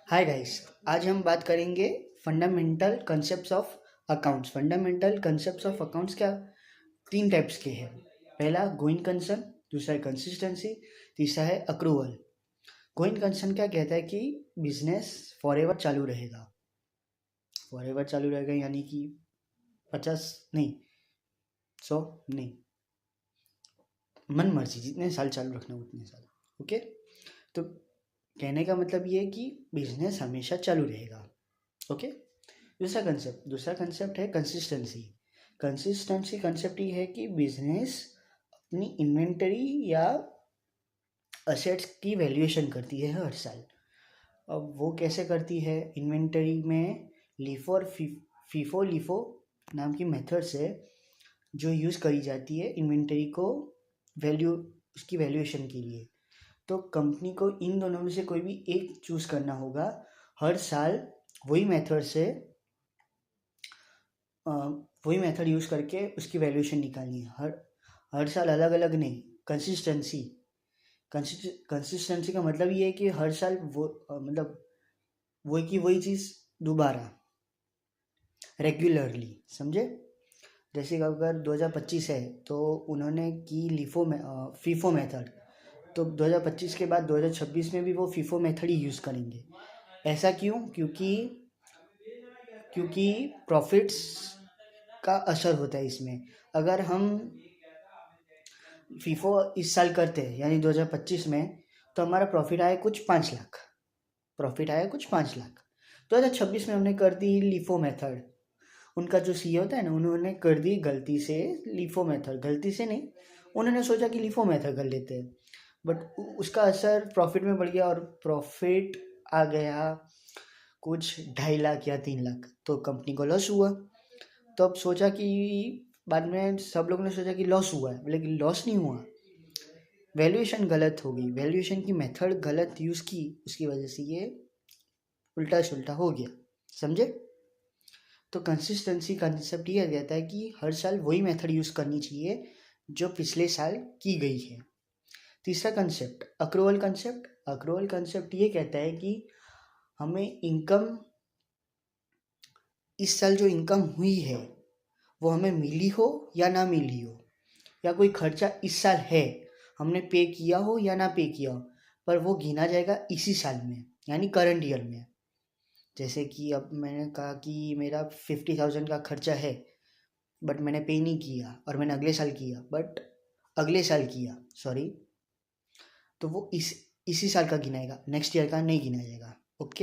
Hi guys, आज हम बात करेंगे fundamental concepts of accounts. Fundamental concepts of accounts क्या तीन टाइप्स के हैं। पहला गोइंग कंसर्न, दूसरा है कंसिस्टेंसी, तीसरा है अक्रूवल। गोइंग कंसर्न क्या कहता है कि बिजनेस फॉरएवर चालू रहेगा। फॉरएवर चालू रहेगा यानी कि 50 नहीं, 100 नहीं, मन मर्जी जितने साल चालू रखना उतने साल। ओके, तो कहने का मतलब ये है कि बिजनेस हमेशा चालू रहेगा। ओके, दूसरा कंसेप्ट है कंसिस्टेंसी। कंसिस्टेंसी कंसेप्ट ये है कि बिजनेस अपनी इन्वेंटरी या असेट्स की वैल्यूएशन करती है हर साल। अब वो कैसे करती है? इन्वेंटरी में लीफो और फीफो लीफो नाम की मेथड्स है जो यूज़ करी जाती है इन्वेंटरी को वैल्यू उसकी वैल्यूएशन के लिए। तो कंपनी को इन दोनों में से कोई भी एक चूज़ करना होगा। हर साल वही मेथड से वही मेथड यूज़ करके उसकी वैल्यूएशन निकालनी है। हर साल अलग अलग नहीं। कंसिस्टेंसी का मतलब ये है कि हर साल वो मतलब वही की वही चीज़ दोबारा रेगुलरली, समझे? जैसे कि अगर 2025 है तो उन्होंने की फीफो मेथड, तो 2025 के बाद 2026 में भी वो फीफो मेथड ही यूज़ करेंगे। ऐसा क्यों? क्योंकि प्रॉफिट्स का असर होता है इसमें। अगर हम फीफो इस साल करते हैं यानी 2025 में, तो हमारा प्रॉफिट आया कुछ 5 लाख। 2026 में हमने कर दी लीफो मेथड। उनका जो सीए होता है ना, उन्होंने कर दी गलती से लीफो मेथड। गलती से नहीं, उन्होंने सोचा कि लीफो मेथड कर लेते हैं, बट उसका असर प्रॉफिट में बढ़ गया और प्रॉफिट आ गया कुछ 2.5 लाख या 3 लाख। तो कंपनी को लॉस हुआ। तो अब सोचा कि बाद में सब लोगों ने सोचा कि लॉस हुआ है, लेकिन लॉस नहीं हुआ। वैल्यूएशन गलत हो गई, वैल्यूएशन की मेथड गलत यूज़ की, उसकी वजह से ये उल्टा सुल्टा हो गया। समझे? तो कंसिस्टेंसी कंसेप्ट ये कहता है कि हर साल वही मेथड यूज़ करनी चाहिए जो पिछले साल की गई है। तीसरा कंसेप्ट अक्रूवल कंसेप्ट ये कहता है कि हमें इनकम, इस साल जो इनकम हुई है वो हमें मिली हो या ना मिली हो, या कोई खर्चा इस साल है हमने पे किया हो या ना पे किया हो, पर वो गिना जाएगा इसी साल में यानी करंट ईयर में। जैसे कि अब मैंने कहा कि मेरा 50,000 का खर्चा है, बट मैंने पे नहीं किया और मैंने अगले साल किया, सॉरी, तो वो इसी साल का गिनाएगा, नेक्स्ट ईयर का नहीं गिना जाएगा। ओके।